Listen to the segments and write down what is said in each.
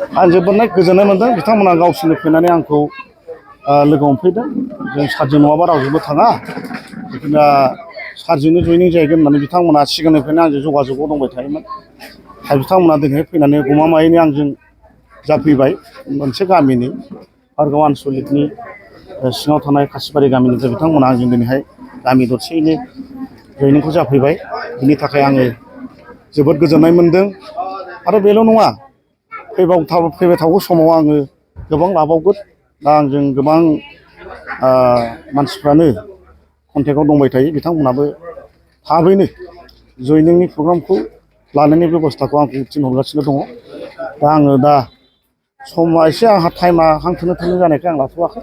आं जोबोद गोजोननाय मोनदों बिथांमोना गावसोरनो फैनानै आंखौ लोगो हमफैदों जों सारजों नङाबा रावजोंबो थाङा जिखुनु सारजोंनो जयनिं जाहैगोन होननानै बिथांमोना सिगांनिफ्रायनो आंजों जगाजगआव दंबाय थायोमोन दा बिथांमोना दिनै फैनानै गमामायैनो आंजों जाफैबाय मोनसे गामिनि भारगाव आनसलिकनि सिङाव थानाय खासिबारि गामिनिफ्राय बिथांमोना आंजों दिनैहाय गामि दरसेयैनो जयनिंखौ जाफैबाय बिनि थाखाय आङो जोबोद गोजोननाय मोनदों आरो बेल' नङा फैबाय थागौ समाव आङो गोबां लाबावगोन दा आंजों गोबां मानसिफ्रानो कन्टेक्टआव दंबाय थायो बिथांमोनाबो थाबैनो जयनिंनि प्रग्रामखौ लानायनि बेबस्थाखौ आंखौ थिनहरगासिनो दङ दा आङो दा समा एसे आंहा टाइमा हांथोनो थोनो जानायखाय आं लाथ'वाखै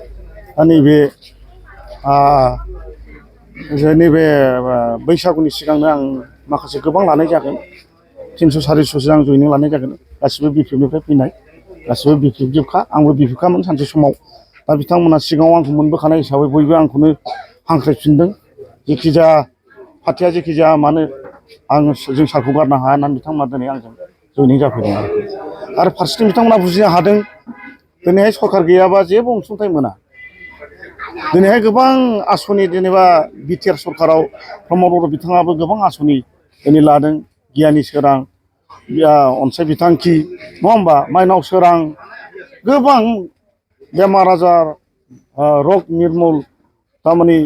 दा नैबे बैसागुनि सिगांनो आं माखासे गोबां लानाय जागोन 300 400 आं जयनिं लानाय जागोन गासिबो बिपिएफनिफ्राय फैनाय गासिबो बिपिएफ जोबखा आंबो बिपिएफखामोन सानसे समाव दा बिथांमोना सिगाङाव आंखौ मोनबोखानाय हिसाबै बयबो आंखौनो हांख्रायफिनदों जेखिजाया पार्टिया जेखिजाया मानो जों सारखौ गारनो हाया होननानै बिथांमोना दिनै आंजों जयनिं जाफैदों आरो फारसेथिं बिथांमोना बुजिनो हादों दिनैहाय सरकार गैयाबा जेबो अनसुंथाइ मोना दिनैहाय गोबां आसनि जेनेबा बिटिआर सरकाराव प्रमद बर' बिथाङाबो गोबां आसनि दिनै लादों गियानि सोरां अनसाय बिथांखि नङा होमबा माइनाव सोरां गोबां बेमार आजार रग निर्मुल थारमाने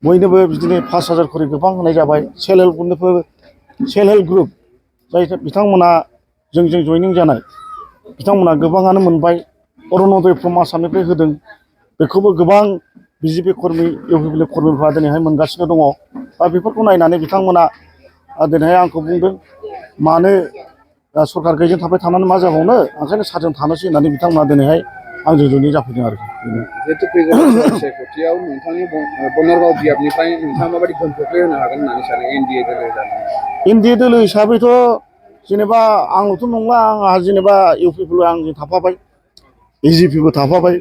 बयनोबो बिदिनो 5,000 खरि गोबां होनाय जाबाय सेल्फ हेल्प ग्रुप जाय बिथांमोना जोंजों जयनिं जानाय बिथांमोना गोबाङानो मोनबाय अरुनदय फ्रम आसामनिफ्राय होदों बेखौबो गोबां बिजेपि कर्मि इउपिपिएल कर्मिफ्रा दिनैहाय मोनगासिनो दङ दा बेफोरखौ नायनानै बिथांमोना दिनैहाय आंखौ बुंदों मानो सरकार गैयिजों थाबाय थानानै मा जाबावनो ओंखायनो सारजों थानोसै होननानै बिथांमोना दिनैहाय आंजों जयनिं जाफैदों आरोखि जिहेतु फैगौ सायख'थियाव नोंथांनि बनरगाव बियाबनिफ्राय नोंथाङा माबायदि गोहोम खोख्लैहोनो हागोन होननानै सानो एनडिए दोलो जानानै एनडिए दोलो हिसाबैथ' जेनेबा आंल'थ' नंला आंहा जेनेबा इउपिपिएल आंजों थाफाबाय बिजेपिबो थाफाबाय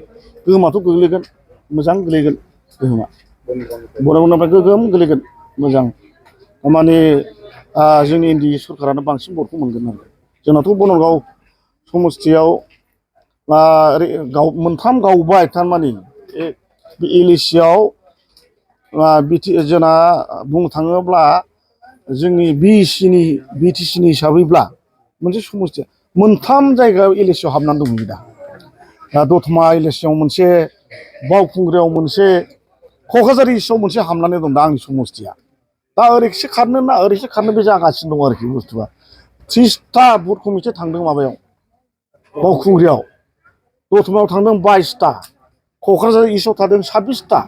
गोहोमाथ' गोग्लैगोन मोजां गोग्लैगोन गोहोमा बनरगावनिफ्राय गोगोम गोग्लैगोन मोजां माने जोंनि एनडिए सरकारानो बांसिन भटखौ मोनगोन आरो जोंनाथ' बनरगाव समस्थियाव मोनथाम गावबाय थारमाने बे एलएसियाव जोंना बुंनो थाङोब्ला जोंनि बिटिसिनि हिसाबैब्ला मोनसे समस्थिया मोनथाम जायगायाव एलएसियाव हाबनानै दंमोन दा दतमा एलएसियाव मोनसे बावखुंग्रियाव मोनसे क'क्राझार इस्टआव मोनसे हाबनानै दं दा आंनि समस्थिया दा ओरैसे खारनो ना ओरैसे खारनो बे जागासिनो दं आरोखि बुस्थुआ 30टा बुथ कमिटि थांदों माबायाव बावखुंग्रियाव दतमायाव थांदों 22टा क'क्राझार इस्टआव थांदों 26टा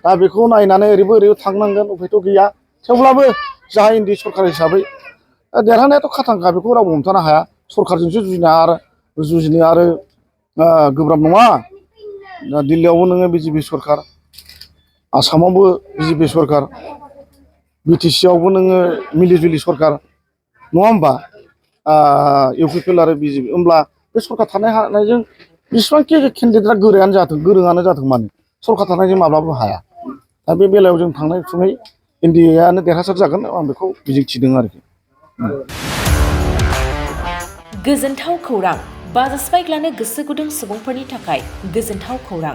दा बेखौ नायनानै ओरैबो थांनांगोन उफायथ' गैया थेवब्लाबो जाहा एनडिए सरकार हिसाबै देरहानायाथ' खाथांखा बेखौ रावबो हमथानो हाया सरकारजोंसो जुजिनो आरो गोब्राब नङा दा दिल्लीयावबो नोङो बिजेपि सरकार आसामावबो बिजेपि सरकार बिटिसिआवबो नोङो मिलिजुलि सरकार नङा होमबा इउपिपिएल आरो बिजेपि होमब्ला बे सरकार थानाय हानायजों बेसेबांखि केन्डिडेटआ गोरोङानो जाथों मानो सरकार थानायजों माब्लाबो हाया दा बे बेलायाव जों थांनाय थुङै एनडिएआनो देरहासार जागोन आं बेखौ मिजिंथिदों आरोखि गोजोनथाव खौरां बाजाज बाइक लानो गोसो गुदुं सुबुंफोरनि थाखाय गोजोनथाव खौरां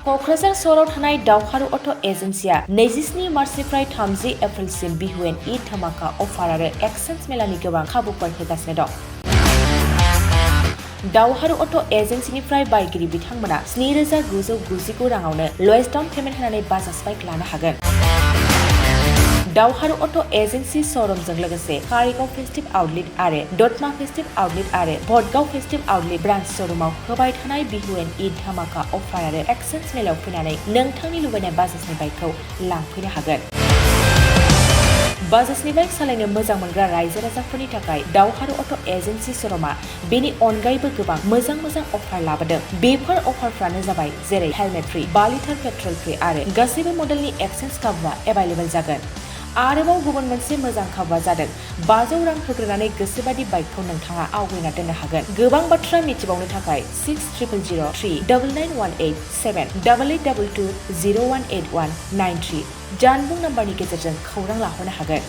क'क्राझार सहराव थानाय दावहारु अट' एजेन्सिया 27 मार्चनिफ्राय 30 एप्रिलसिम बिहु एन्ड ईद धामाका अफार आरो एक्सचेन्ज मेलानि गोबां खाबुफोर होगासिनो दं दावहारु अट' एजेन्सिनिफ्राय बायगिरि बिथांमोना 7,999 राङावनो लवेस्ट डाउन पेमेन्ट होनानै बाजाज बाइक लानो हागोन दावहारु अट' एजेन्सि श'रुमजों लोगोसे कारिगाव फेस्टिभ आउटलेट आरो दतमा फेस्टिभ आउटलेट आरो भटगाव फेस्टिभ आउटलेट ब्रान्च श'रुमाव होबाय थानाय बिहु एन्ड ईद धामाका अफार आरो एक्सचेन्ज मेलायाव फैनानै नोंथांनि लुबैनाय बाजाजनि बाइकखौ लांफैनो हागोन बाजाजनि बाइक सालायनो मोजां मोनग्रा रायजो राजाफोरनि थाखाय दावहारु अट' एजेन्सि श'रुमा बेनि अनगायैबो गोबां मोजां अफार लाबोदों बेफोर अफारफ्रानो जाबाय जेरै helmet free 5 litre petrol free आरो गासैबो मडेलनि एक्सचेन्ज खाबुआ एभेलेबल जागोन आरोबाव गुबुन मोनसे मोजां खाबुआ जादों 500 रां होग्रोनानै गोसोबादि बाइकखौ नोंथाङा आवगायना दोननो हागोन गोबां बाथ्रा मिथिबावनो थाखाय 60003822 018193 जानबुं नाम्बारनि गेजेरजों खौरां लाहरनो हागोन